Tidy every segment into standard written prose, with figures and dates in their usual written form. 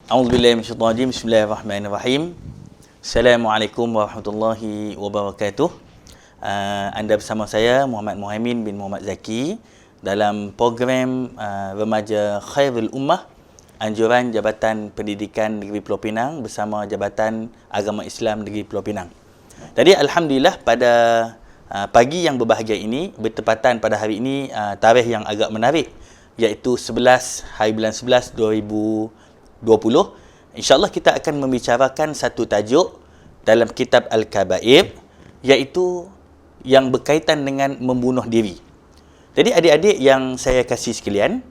A'udzubillahi minasyaitonir rajim. Bismillahirrahmanirrahim. Assalamualaikum warahmatullahi wabarakatuh. Anda bersama saya Muhammad Muhaimin bin Muhammad Zaki dalam program Remaja Khairul Ummah, anjuran Jabatan Pendidikan Negeri Pulau Pinang bersama Jabatan Agama Islam Negeri Pulau Pinang. Jadi alhamdulillah pada pagi yang berbahagia ini bertepatan pada hari ini tarikh yang agak menarik, iaitu 11 hari bulan 11 2020. InsyaAllah kita akan membicarakan satu tajuk dalam kitab Al-Kabair, iaitu yang berkaitan dengan membunuh diri. Jadi adik-adik yang saya kasih sekalian,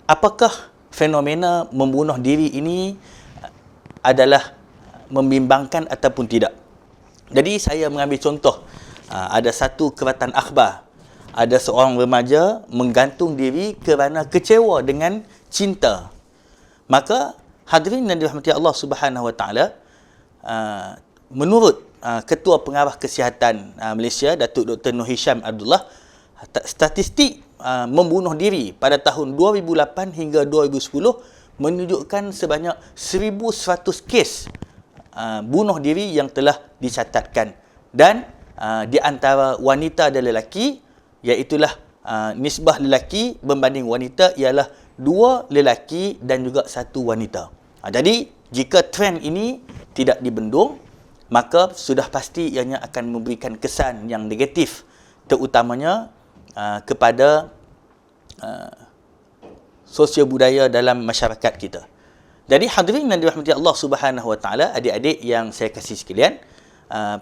apakah fenomena membunuh diri ini adalah membimbangkan ataupun tidak? Jadi saya mengambil contoh, ada satu keratan akhbar, ada seorang remaja menggantung diri kerana kecewa dengan cinta. Maka hadirin yang dirahmati Allah Subhanahu Wa Taala, menurut Ketua Pengarah Kesihatan Malaysia, Datuk Dr. Nur Hisham Abdullah, statistik membunuh diri pada tahun 2008 hingga 2010 menunjukkan sebanyak 1,100 kes bunuh diri yang telah dicatatkan, dan di antara wanita dan lelaki, iaitulah nisbah lelaki berbanding wanita ialah 2 lelaki dan juga 1 wanita. Jadi jika trend ini tidak dibendung, maka sudah pasti ianya akan memberikan kesan yang negatif, terutamanya kepada sosial budaya dalam masyarakat kita. Jadi hadirin yang dirahmati Allah Subhanahu Wa Taala, adik-adik yang saya kasih sekalian,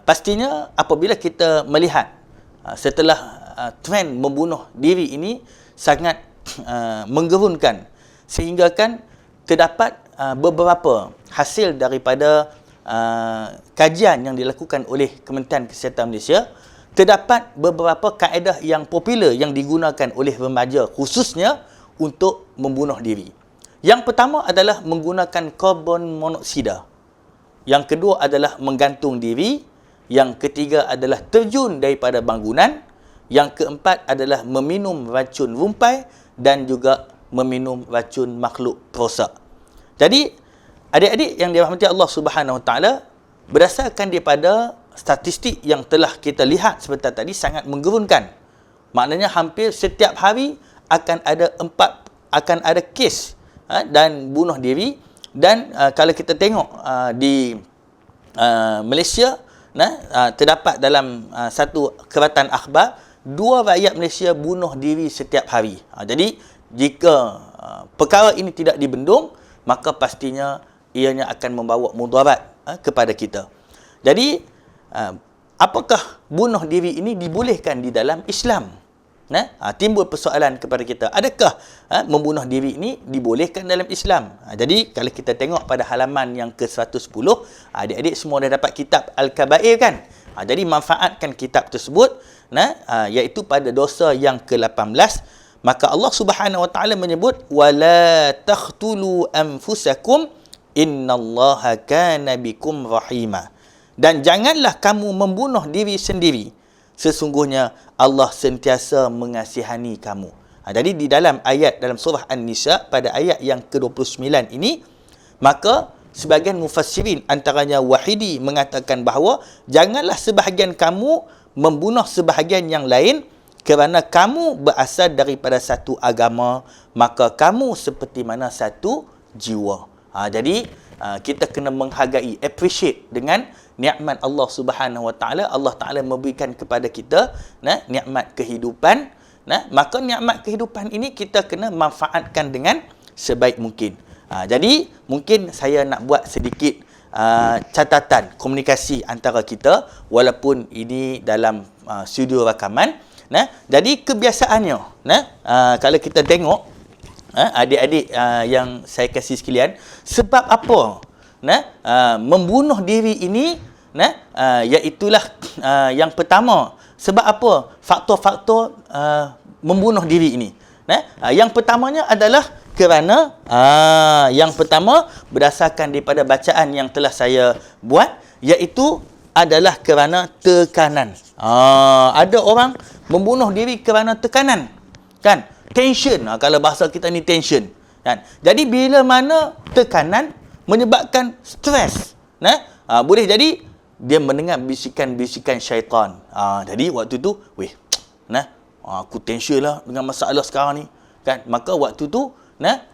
pastinya apabila kita melihat setelah trend membunuh diri ini sangat menggerunkan, sehingga kan terdapat beberapa hasil daripada kajian yang dilakukan oleh Kementerian Kesihatan Malaysia. Terdapat beberapa kaedah yang popular yang digunakan oleh remaja khususnya untuk membunuh diri. Yang pertama adalah menggunakan karbon monoksida. Yang kedua adalah menggantung diri. Yang ketiga adalah terjun daripada bangunan. Yang keempat adalah meminum racun rumpai dan juga meminum racun makhluk perosak. Jadi, adik-adik yang dirahmati Allah Subhanahu Wa Taala, berdasarkan daripada statistik yang telah kita lihat sebentar tadi sangat menggerunkan. Maknanya hampir setiap hari akan ada kes dan bunuh diri, dan kalau kita tengok di Malaysia, terdapat dalam satu keratan akhbar 2 rakyat Malaysia bunuh diri setiap hari. Jadi jika perkara ini tidak dibendung, maka pastinya ianya akan membawa mudarat kepada kita. Jadi apakah bunuh diri ini dibolehkan di dalam Islam? Timbul persoalan kepada kita, adakah membunuh diri ini dibolehkan dalam Islam? Jadi kalau kita tengok pada halaman yang ke-110, adik-adik semua dah dapat kitab Al-Kabair kan? Jadi manfaatkan kitab tersebut, iaitu pada dosa yang ke-18, maka Allah Subhanahu Wa Taala menyebut wala taqtulu anfusakum innallaha kana bikum rahima. Dan janganlah kamu membunuh diri sendiri, sesungguhnya Allah sentiasa mengasihani kamu. Jadi di dalam ayat dalam surah An-Nisa pada ayat yang ke-29 ini, maka sebahagian mufassirin antaranya Wahidi mengatakan bahawa janganlah sebahagian kamu membunuh sebahagian yang lain, kerana kamu berasal daripada satu agama, maka kamu seperti mana satu jiwa. Jadi kita kena menghargai, appreciate dengan nikmat Allah Subhanahu Wa Taala. Allah Taala memberikan kepada kita nikmat kehidupan. Maka nikmat kehidupan ini kita kena manfaatkan dengan sebaik mungkin. Jadi mungkin saya nak buat sedikit catatan komunikasi antara kita, walaupun ini dalam studio rakaman. Jadi kebiasaannya, kalau kita tengok, adik-adik yang saya kasih sekalian, sebab apa membunuh diri ini, iaitulah yang pertama, sebab apa faktor-faktor membunuh diri ini. Yang pertamanya adalah kerana yang pertama berdasarkan daripada bacaan yang telah saya buat, iaitu adalah kerana tekanan. Ada orang membunuh diri kerana tekanan, kan? Tension, kalau bahasa kita ni tension, kan? Jadi bila mana tekanan menyebabkan stres. Boleh jadi dia mendengar bisikan-bisikan syaitan. Jadi waktu tu, aku tension lah dengan masalah sekarang ni. Kan? Maka waktu tu,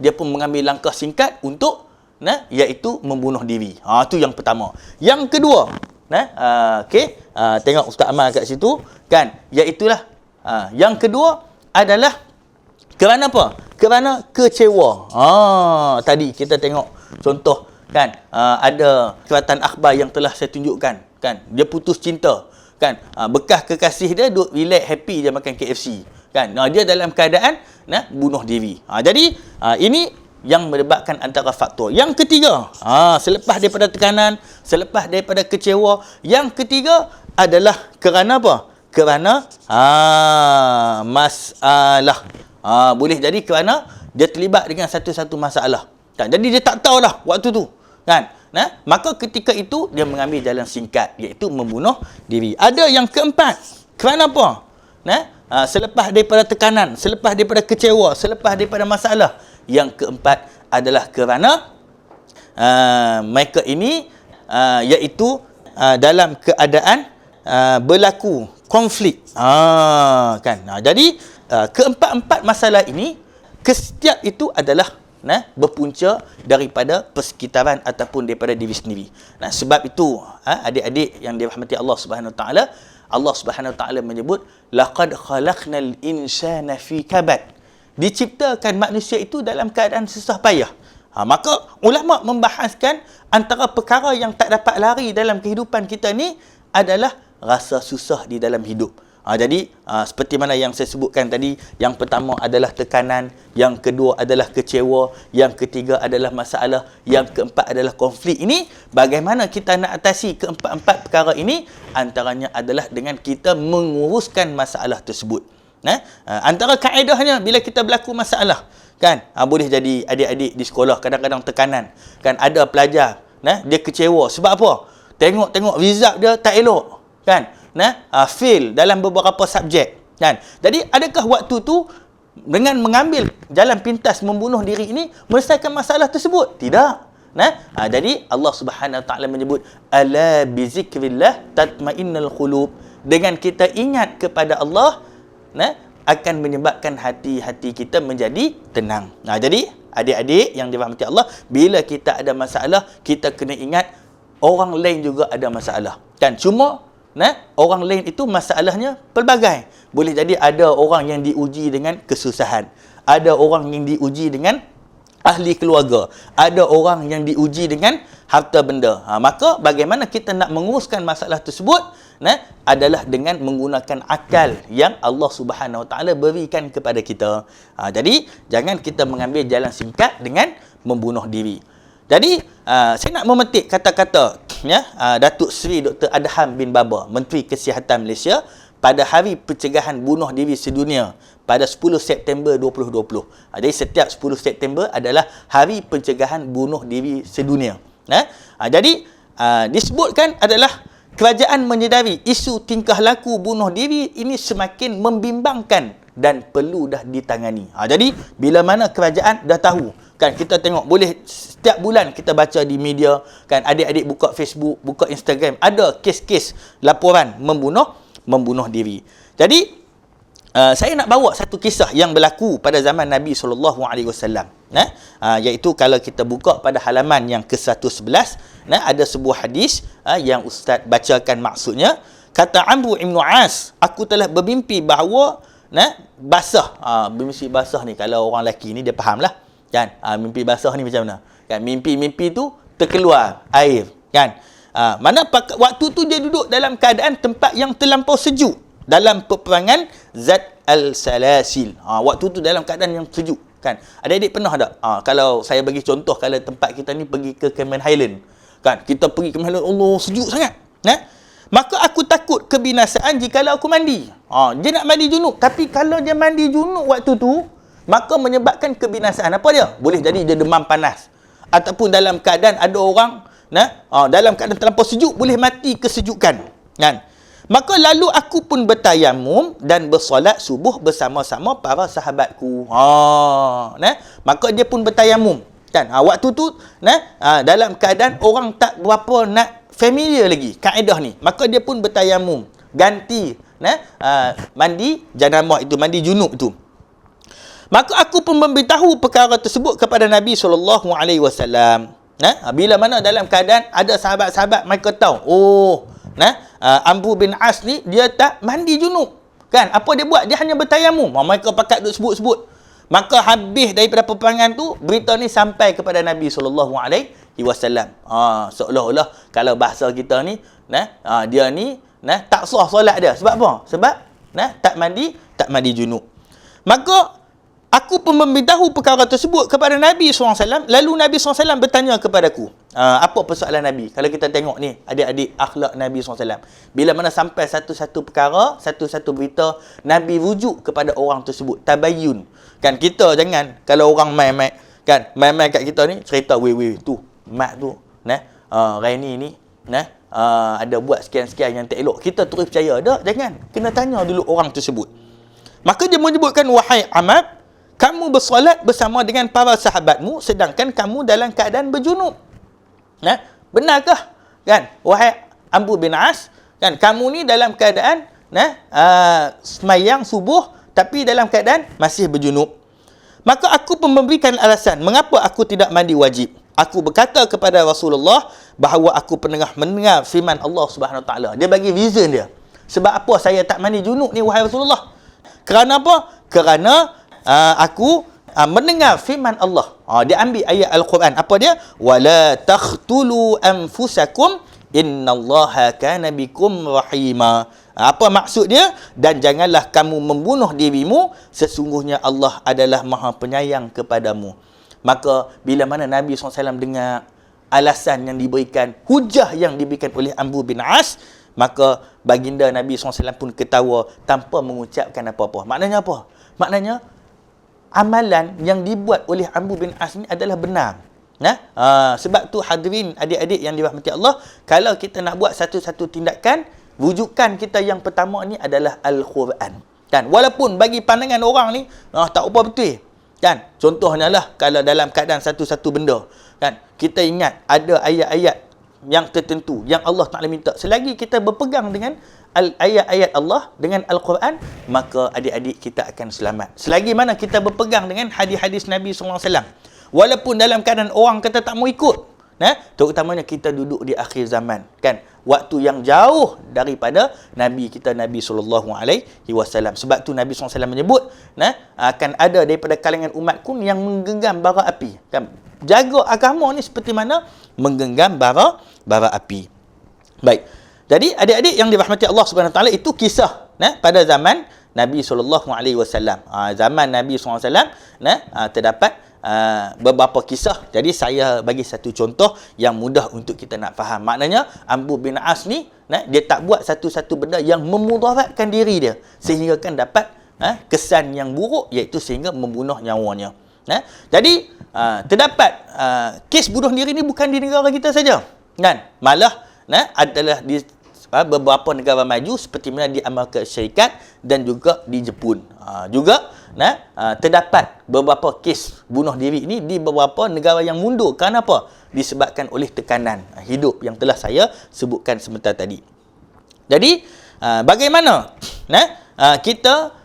dia pun mengambil langkah singkat untuk iaitu membunuh diri. Itu yang pertama. Yang kedua, tengok Ustaz Amal kat situ, kan? Iaitulah yang kedua adalah kerana apa? Kerana kecewa. Tadi kita tengok contoh, kan? Ada keratan akhbar yang telah saya tunjukkan, kan? Dia putus cinta, kan? Bekas kekasih dia duk relax happy dia makan KFC, kan? Dia dalam keadaan bunuh diri. Jadi ini yang menyebabkan antara faktor. Yang ketiga, selepas daripada tekanan, selepas daripada kecewa, yang ketiga adalah kerana apa? Kerana masalah. Boleh jadi kerana dia terlibat dengan satu-satu masalah, kan? Jadi dia tak tahu dah waktu tu, kan? Maka ketika itu dia mengambil jalan singkat, iaitu membunuh diri. Ada yang keempat, kerana apa? Selepas daripada tekanan, selepas daripada kecewa, selepas daripada masalah, yang keempat adalah kerana mereka ini iaitu dalam keadaan berlaku konflik, kan? Jadi keempat-empat masalah ini, setiap itu adalah berpunca daripada persekitaran ataupun daripada diri sendiri. Sebab itu adik-adik yang dirahmati Allah Subhanahu Wa Taala, Allah Subhanahu Wa Taala menyebut laqad khalaqnal insana fi kabad. Diciptakan manusia itu dalam keadaan susah payah. Maka ulama membahaskan antara perkara yang tak dapat lari dalam kehidupan kita ni adalah rasa susah di dalam hidup. Jadi seperti mana yang saya sebutkan tadi, yang pertama adalah tekanan, yang kedua adalah kecewa, yang ketiga adalah masalah, yang keempat adalah konflik. Ini bagaimana kita nak atasi keempat-empat perkara ini? Antaranya adalah dengan kita menguruskan masalah tersebut. Antara kaedahnya bila kita berlaku masalah, kan? Boleh jadi adik-adik di sekolah kadang-kadang tekanan, kan? Ada pelajar dia kecewa sebab apa? Tengok result dia tak elok, kan? Fail dalam beberapa subjek, kan? Jadi adakah waktu tu dengan mengambil jalan pintas membunuh diri ini menyelesaikan masalah tersebut? Tidak. Jadi Allah Subhanahu Wa Taala menyebut ala bizikrillah tatmainnul qulub. Dengan kita ingat kepada Allah, akan menyebabkan hati-hati kita menjadi tenang. Jadi adik-adik yang dirahmati Allah, bila kita ada masalah, kita kena ingat orang lain juga ada masalah, kan? Cuma orang lain itu masalahnya pelbagai. Boleh jadi ada orang yang diuji dengan kesusahan, ada orang yang diuji dengan ahli keluarga, ada orang yang diuji dengan harta benda. Maka bagaimana kita nak menguruskan masalah tersebut adalah dengan menggunakan akal yang Allah Subhanahu Wa Taala berikan kepada kita. Jadi jangan kita mengambil jalan singkat dengan membunuh diri. Jadi saya nak memetik kata-kata Datuk Seri Dr. Adham bin Baba, Menteri Kesihatan Malaysia, pada Hari Pencegahan Bunuh Diri Sedunia pada 10 September 2020. Jadi setiap 10 September adalah Hari Pencegahan Bunuh Diri Sedunia. Jadi disebutkan adalah kerajaan menyedari isu tingkah laku bunuh diri ini semakin membimbangkan dan perlu dah ditangani. Jadi bila mana kerajaan dah tahu, kan, kita tengok boleh setiap bulan kita baca di media, kan, adik-adik buka Facebook, buka Instagram, ada kes-kes laporan membunuh diri. Jadi saya nak bawa satu kisah yang berlaku pada zaman Nabi SAW. Iaitu kalau kita buka pada halaman yang ke-111, ada sebuah hadis yang Ustaz bacakan maksudnya. Kata Amr ibn As, aku telah bermimpi bahawa basah. Mimpi basah ni kalau orang lelaki ni dia faham lah, kan? Mimpi basah ni macam mana, kan? Mimpi tu terkeluar air, kan? Mana waktu tu dia duduk dalam keadaan tempat yang terlampau sejuk dalam peperangan Zat al-Salasil. Waktu tu dalam keadaan yang sejuk, kan? Adik-adik pernah tak? Kalau saya bagi contoh, kalau tempat kita ni pergi ke Cameron Highland, kan? Kita pergi ke Cameron Highland, Allah sejuk sangat. Maka aku takut kebinasaan jikalau aku mandi. Dia nak mandi junub, tapi kalau dia mandi junub waktu tu, maka menyebabkan kebinasaan. Apa dia? Boleh jadi dia demam panas, ataupun dalam keadaan ada orang dalam keadaan terlampau sejuk, boleh mati kesejukan, kan? Maka lalu aku pun bertayamum dan bersolat subuh bersama-sama para sahabatku. Maka dia pun bertayamum, Kan? Waktu tu dalam keadaan orang tak berapa nak familiar lagi kaedah ni. Maka dia pun bertayamum, ganti mandi janabah itu, mandi junub itu. Maka aku pun memberitahu perkara tersebut kepada Nabi SAW. Bila mana dalam keadaan ada sahabat-sahabat mereka tahu, Amr bin As ni dia tak mandi junub. Kan? Apa dia buat? Dia hanya bertayamum. Mereka pakat duk sebut-sebut. Maka habis daripada peperangan tu, berita ni sampai kepada Nabi SAW. Seolah-olah kalau bahasa kita ni, dia ni tak sah solat dia. Sebab apa? Sebab tak mandi junub. Maka aku pun memberitahu perkara tersebut kepada Nabi SAW. Lalu Nabi SAW bertanya kepadaku, apa persoalan Nabi? Kalau kita tengok ni, adik-adik akhlak Nabi SAW. Bila mana sampai satu-satu perkara, satu-satu berita, Nabi rujuk kepada orang tersebut. Tabayun. Kan kita jangan, kalau orang main-main, kan, main-main kat kita ni, cerita, weh, tu, mak tu, Raini ni, ada buat sekian-sekian yang tak elok. Kita terus percaya. Tak, jangan. Kena tanya dulu orang tersebut. Maka dia menyebutkan, wahai Amr, kamu bersolat bersama dengan para sahabatmu sedangkan kamu dalam keadaan berjunub. Benarkah? Kan? Wahai Amr bin As, kan, kamu ni dalam keadaan semayang subuh tapi dalam keadaan masih berjunub. Maka aku pun memberikan alasan mengapa aku tidak mandi wajib. Aku berkata kepada Rasulullah bahawa aku pernah mendengar firman Allah Subhanahu Wa Taala. Dia bagi reason dia. Sebab apa saya tak mandi junub ni, wahai Rasulullah? Kerana apa? Kerana aku mendengar firman Allah. Dia ambil ayat Al-Quran. Apa dia? Wala taqtulu anfusakum innallaha kana bikum rahima. Apa maksud dia? Dan janganlah kamu membunuh dirimu, sesungguhnya Allah adalah Maha Penyayang kepadamu. Maka bila mana Nabi SAW dengar alasan yang diberikan, hujah yang diberikan oleh Amr bin As, maka baginda Nabi SAW pun ketawa tanpa mengucapkan apa-apa. Maknanya apa? Maknanya amalan yang dibuat oleh Amr bin As ni adalah benar. Sebab tu hadirin adik-adik yang dirahmati Allah, kalau kita nak buat satu-satu tindakan, rujukan kita yang pertama ni adalah Al-Quran. Kan? Walaupun bagi pandangan orang ni tak apa betul. Kan? Contohnya lah kalau dalam keadaan satu-satu benda, kan, kita ingat ada ayat-ayat yang tertentu yang Allah Taala minta. Selagi kita berpegang dengan ayat-ayat Allah, dengan Al-Quran, maka adik-adik kita akan selamat. Selagi mana kita berpegang dengan hadis-hadis Nabi SAW, walaupun dalam keadaan orang kata tak mau ikut, terutamanya kita duduk di akhir zaman, kan, waktu yang jauh daripada Nabi kita, Nabi SAW. Sebab tu Nabi SAW menyebut, akan ada daripada kalangan umatku yang menggenggam bara api. Kan? Jaga agama ni seperti mana menggenggam bara api. Baik. Jadi adik-adik yang dirahmati Allah Subhanahu Wa Taala, itu kisah pada zaman Nabi SAW. Zaman Nabi SAW terdapat beberapa kisah. Jadi saya bagi satu contoh yang mudah untuk kita nak faham. Maknanya Amr bin As ni dia tak buat satu-satu benda yang memudaratkan diri dia sehingga kan dapat kesan yang buruk, iaitu sehingga membunuh nyawanya. Jadi terdapat kes bunuh diri ni bukan di negara kita saja, kan? Malah adalah di beberapa negara maju seperti mana di Amerika Syarikat dan juga di Jepun. Juga terdapat beberapa kes bunuh diri ini di beberapa negara yang mundur. Kenapa? Disebabkan oleh tekanan hidup yang telah saya sebutkan sebentar tadi. Jadi bagaimana kita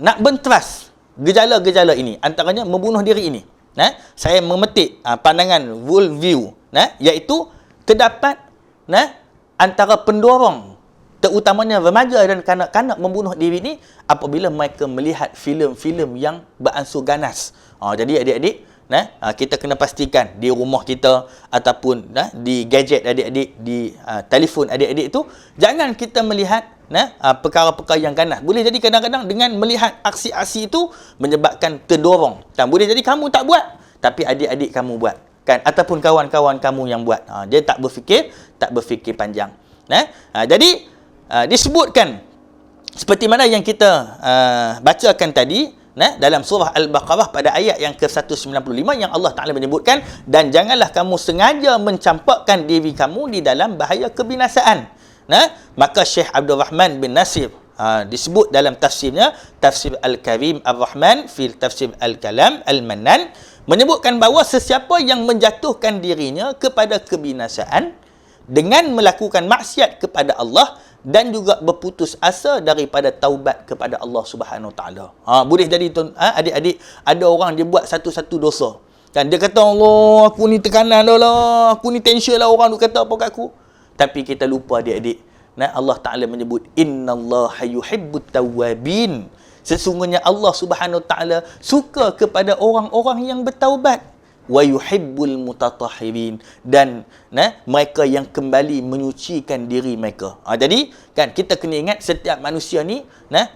nak bentras gejala-gejala ini, antaranya membunuh diri ini. Saya memetik pandangan world view, iaitu terdapat antara pendorong terutamanya remaja dan kanak-kanak membunuh diri ni apabila mereka melihat filem-filem yang beransur ganas. Jadi adik-adik, kita kena pastikan di rumah kita ataupun di gadget adik-adik, di telefon adik-adik tu, jangan kita melihat perkara-perkara yang ganas. Boleh jadi kadang-kadang dengan melihat aksi-aksi itu menyebabkan terdorong. Dan boleh jadi kamu tak buat, tapi adik-adik kamu buat, kan, ataupun kawan-kawan kamu yang buat. Dia tak berfikir panjang. Jadi disebutkan seperti mana yang kita bacakan tadi dalam surah Al-Baqarah pada ayat yang ke-195 yang Allah Ta'ala menyebutkan, dan janganlah kamu sengaja mencampakkan diri kamu di dalam bahaya kebinasaan. Maka Syekh Abdul Rahman bin Nasir disebut dalam tafsirnya, Tafsir Al-Karim Ar-Rahman fil Tafsir Al-Kalam Al-Mannan, menyebutkan bahawa sesiapa yang menjatuhkan dirinya kepada kebinasaan dengan melakukan maksiat kepada Allah dan juga berputus asa daripada taubat kepada Allah Subhanahu Wa Taala. Boleh jadi adik-adik, ada orang dia buat satu-satu dosa. Kan dia kata, Allah, aku ni tekanan dah lah, aku ni tension lah orang tu kata apa kat aku. Tapi kita lupa adik-adik. Allah Ta'ala menyebut, innallaha yuhibbut tawwabin. Sesungguhnya Allah Subhanahu Wa Taala suka kepada orang-orang yang bertaubat. Wa yuhibbul mutatahhirin, dan mereka yang kembali menyucikan diri mereka. Jadi kan kita kena ingat setiap manusia ni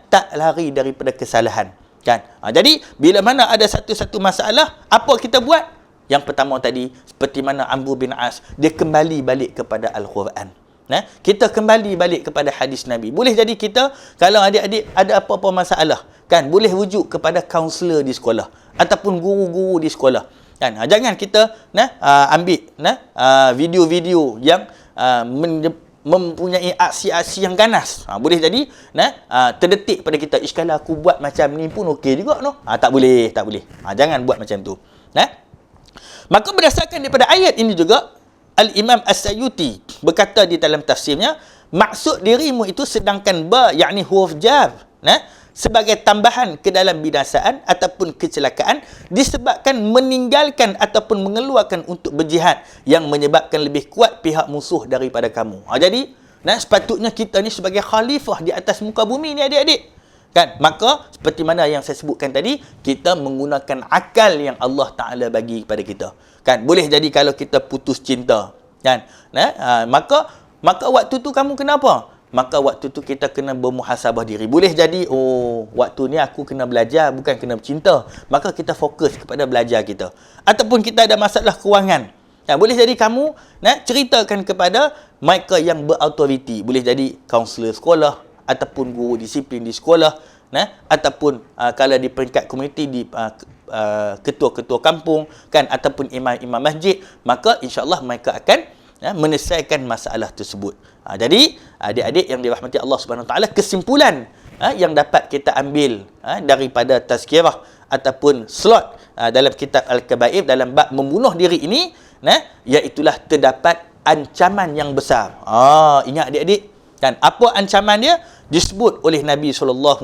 tak lari daripada kesalahan. Kan? Jadi bila mana ada satu-satu masalah, apa kita buat? Yang pertama tadi, seperti mana Amr bin As, dia kembali balik kepada Al-Quran. Kita kembali balik kepada hadis Nabi. Boleh jadi kita, kalau adik-adik ada apa-apa masalah, kan, boleh rujuk kepada kaunselor di sekolah ataupun guru-guru di sekolah. Kan? Jangan kita ambil video-video yang mempunyai aksi-aksi yang ganas. Boleh jadi terdetik pada kita, kalau aku buat macam ni pun okey juga, no? Tak boleh. Jangan buat macam tu. Maka berdasarkan daripada ayat ini juga, Al-Imam As-Sayuti berkata di dalam tafsirnya, maksud dirimu itu sedangkan ba, yakni huruf jar, sebagai tambahan ke dalam binasaan ataupun kecelakaan disebabkan meninggalkan ataupun mengeluarkan untuk berjihad yang menyebabkan lebih kuat pihak musuh daripada kamu. Jadi sepatutnya kita ni sebagai khalifah di atas muka bumi ni adik-adik, kan? Maka seperti mana yang saya sebutkan tadi, kita menggunakan akal yang Allah Ta'ala bagi kepada kita. Kan? Boleh jadi kalau kita putus cinta, kan? Maka waktu tu kamu kenapa? Maka waktu tu kita kena bermuhasabah diri. Boleh jadi, waktu ni aku kena belajar, bukan kena cinta. Maka kita fokus kepada belajar kita. Ataupun kita ada masalah kewangan. Boleh jadi kamu ceritakan kepada mereka yang berautoriti. Boleh jadi kaunselor sekolah, ataupun guru disiplin di sekolah, ataupun kalau di peringkat komuniti, di ketua-ketua kampung, kan, ataupun imam-imam masjid. Maka insya-Allah mereka akan menyelesaikan masalah tersebut. Jadi adik-adik yang dirahmati Allah Subhanahu Wa Taala, kesimpulan yang dapat kita ambil daripada tazkirah ataupun slot dalam kitab Al-Kabair dalam bab membunuh diri ini, iaitulah terdapat ancaman yang besar. Ingat adik-adik, kan, apa ancaman dia? Disebut oleh Nabi SAW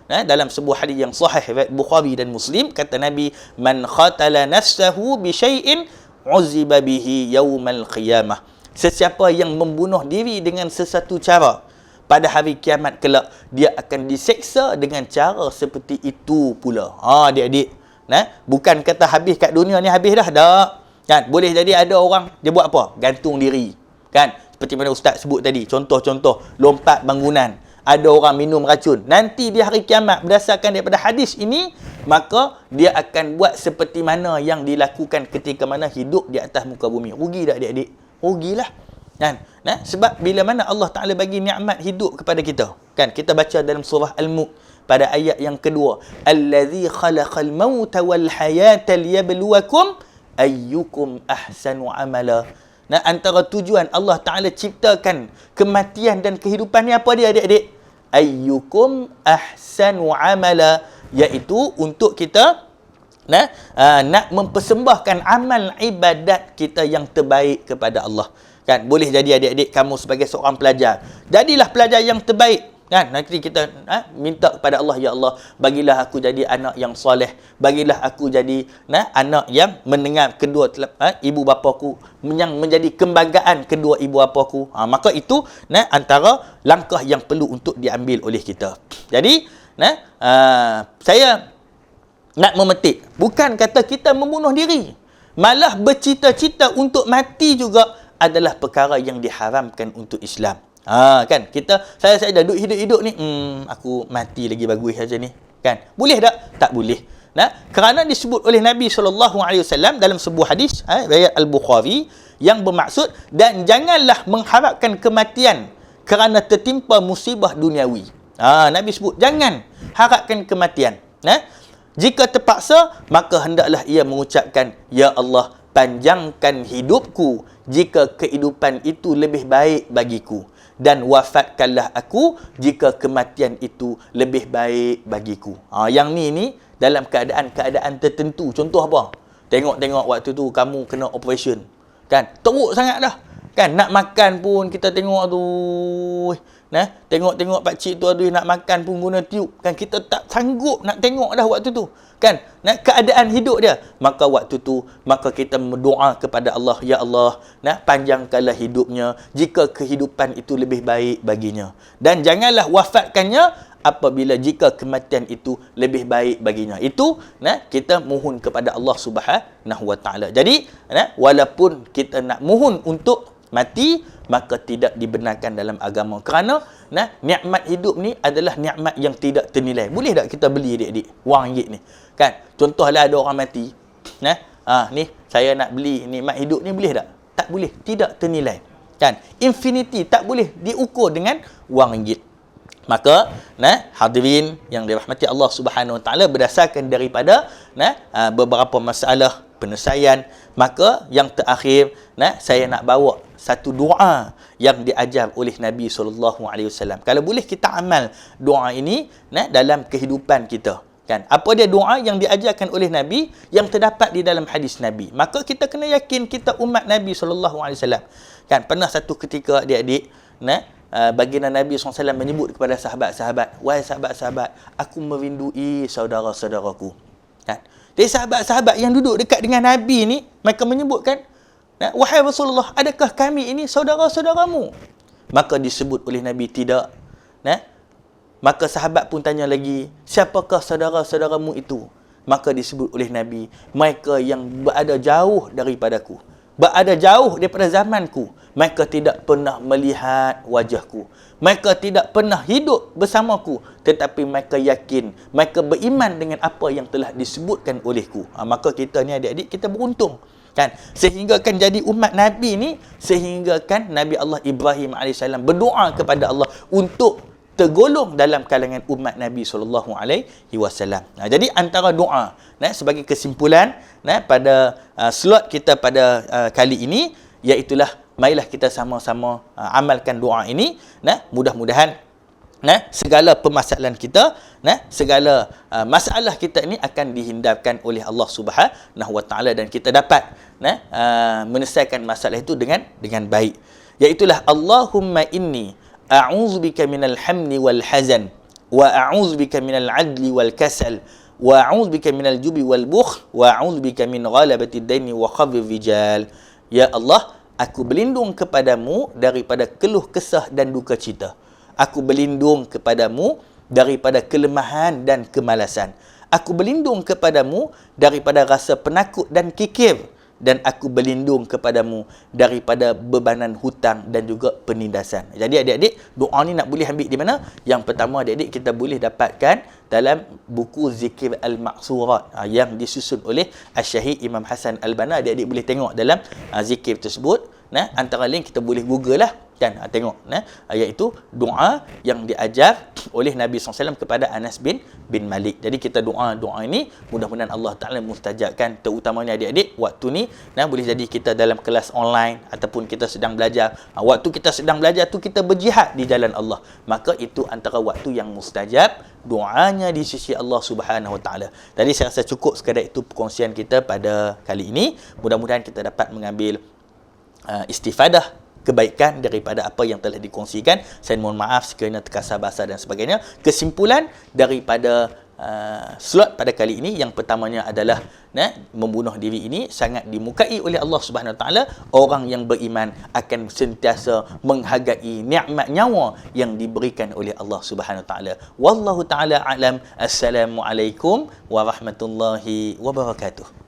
dalam sebuah hadis yang sahih riwayat Bukhari dan Muslim. Kata Nabi, man khatala nafsahu bi syai'in uziba bihi yaumal qiyamah. Sesiapa yang membunuh diri dengan sesuatu cara, pada hari kiamat kelak dia akan diseksa dengan cara seperti itu pula. Adik-adik, bukan kata habis kat dunia ni habis dah, tak. Kan? Boleh jadi ada orang dia buat apa? Gantung diri. Kan? Seperti mana ustaz sebut tadi, contoh-contoh lompat bangunan. Ada orang minum racun. Nanti di hari kiamat berdasarkan daripada hadis ini, maka dia akan buat seperti mana yang dilakukan ketika mana hidup di atas muka bumi. Rugi tak adik-adik? Rugilah. Kan? Sebab bila mana Allah Ta'ala bagi nikmat hidup kepada kita, kan, kita baca dalam surah Al-Mulk pada ayat yang kedua, allazi khalaqal mauta wal hayata liyabluwakum ayyukum ahsanu amala. Antara tujuan Allah Ta'ala ciptakan kematian dan kehidupan ni apa dia adik-adik? Ayyukum ahsanu amala, iaitu untuk kita nak mempersembahkan amal ibadat kita yang terbaik kepada Allah. Kan? Boleh jadi adik-adik kamu sebagai seorang pelajar, jadilah pelajar yang terbaik. Kan? Nanti kita minta kepada Allah, ya Allah, bagilah aku jadi anak yang soleh, bagilah aku jadi anak yang mendengar kedua ibu bapaku, yang menjadi kebanggaan kedua ibu bapaku. Maka itu antara langkah yang perlu untuk diambil oleh kita. Jadi saya nak memetik, bukan kata kita membunuh diri, malah bercita-cita untuk mati juga adalah perkara yang diharamkan untuk Islam. Kan, saya dah duduk hidup-hidup ni, aku mati lagi bagus saja ni. Kan? Boleh tak? Tak boleh. Kerana disebut oleh Nabi SAW dalam sebuah hadis riwayat Al-Bukhari yang bermaksud, dan janganlah mengharapkan kematian kerana tertimpa musibah duniawi. Nabi sebut jangan harapkan kematian. Jika terpaksa, maka hendaklah ia mengucapkan, ya Allah, panjangkan hidupku jika kehidupan itu lebih baik bagiku, dan wafatkanlah aku jika kematian itu lebih baik bagiku. Yang ni dalam keadaan-keadaan tertentu. Contoh apa? Tengok-tengok waktu tu kamu kena operation. Kan? Teruk sangat dah. Kan? Nak makan pun kita tengok tu. Tengok-tengok pakcik tu aduh nak makan pun guna tiup. Kan? Kita tak sanggup nak tengok dah waktu tu. Kan? Keadaan hidup dia. Maka waktu tu, maka kita berdoa kepada Allah. Ya Allah, panjangkanlah hidupnya jika kehidupan itu lebih baik baginya. Dan janganlah wafatkannya apabila jika kematian itu lebih baik baginya. Itu kita mohon kepada Allah Subhanahu Wa Taala. Jadi walaupun kita nak mohon untuk mati, maka tidak dibenarkan dalam agama. Kerana nikmat hidup ni adalah nikmat yang tidak ternilai. Boleh tak kita beli adik-adik wang ringgit ni? Kan? Contohlah ada orang mati. Ni saya nak beli nikmat hidup ni, boleh tak? Tak boleh. Tidak ternilai. Kan? Infinity tak boleh diukur dengan wang ringgit. Maka hadirin yang dirahmati Allah Subhanahu Wa Taala, berdasarkan daripada beberapa masalah penyelesaian, maka yang terakhir saya nak bawa satu doa yang diajar oleh Nabi SAW. Kalau boleh kita amal doa ini dalam kehidupan kita. Kan? Apa dia doa yang diajarkan oleh Nabi yang terdapat di dalam hadis Nabi? Maka kita kena yakin kita umat Nabi SAW. Kan? Pernah satu ketika adik-adik, baginda Nabi SAW menyebut kepada sahabat-sahabat, wahai sahabat-sahabat, aku merindui saudara-saudaraku. Kan? Jadi sahabat-sahabat yang duduk dekat dengan Nabi ni, mereka menyebutkan, wahai Rasulullah, adakah kami ini saudara-saudaramu? Maka disebut oleh Nabi, tidak. Maka sahabat pun tanya lagi, siapakah saudara-saudaramu itu? Maka disebut oleh Nabi, mereka yang berada jauh daripadaku, berada jauh daripada zamanku. Mereka tidak pernah melihat wajahku. Mereka tidak pernah hidup bersamaku. Tetapi mereka yakin, mereka beriman dengan apa yang telah disebutkan olehku. Maka kita ni adik-adik, kita beruntung. Kan? Sehingga kan jadi umat Nabi ni, sehingga kan Nabi Allah Ibrahim AS berdoa kepada Allah untuk tergolong dalam kalangan umat Nabi SAW. Jadi antara doa, sebagai kesimpulan pada slot kita pada kali ini, iaitulah marilah kita sama-sama amalkan doa ini. Mudah-mudahan segala permasalahan kita, segala masalah kita ini akan dihindarkan oleh Allah Subhanahu Wa Taala, dan kita dapat menyelesaikan masalah itu dengan baik. Iaitulah Allahumma inni a'udzubika minal hamni wal hazan, wa a'udzubika minal adli wal kasal, wa a'udzubika minal jubi wal bukhl, wa a'udzubika min ghalabati daini wa khawfi rijal. Ya Allah, aku berlindung kepadamu daripada keluh kesah dan duka cita. Aku berlindung kepadamu daripada kelemahan dan kemalasan. Aku berlindung kepadamu daripada rasa penakut dan kikir. Dan aku berlindung kepadamu daripada bebanan hutang dan juga penindasan. Jadi adik-adik, doa ni nak boleh ambil di mana? Yang pertama adik-adik, kita boleh dapatkan dalam buku Zikir Al-Maqsurat yang disusun oleh Asy-Syahid Imam Hasan Al-Banna. Adik-adik boleh tengok dalam zikir tersebut. Antara lain kita boleh google lah. Kan? Tengok. Iaitu doa yang diajar oleh Nabi SAW kepada Anas bin Malik. Jadi kita doa ini, mudah-mudahan Allah Ta'ala mustajabkan. Terutamanya adik-adik, waktu ni boleh jadi kita dalam kelas online ataupun kita sedang belajar. Waktu kita sedang belajar tu kita berjihad di jalan Allah. Maka itu antara waktu yang mustajab doanya di sisi Allah Subhanahu Wa Taala. Jadi saya rasa cukup sekadar itu perkongsian kita pada kali ini. Mudah-mudahan kita dapat mengambil istifadah, kebaikan daripada apa yang telah dikongsikan. Saya mohon maaf sekiranya terkasar bahasa dan sebagainya. Kesimpulan daripada slot pada kali ini, yang pertamanya adalah membunuh diri ini sangat dimukai oleh Allah Subhanahu Wa Taala. Orang yang beriman akan sentiasa menghargai nikmat nyawa yang diberikan oleh Allah Subhanahu Wa Taala. Wallahu taala alam. Assalamualaikum warahmatullahi wabarakatuh.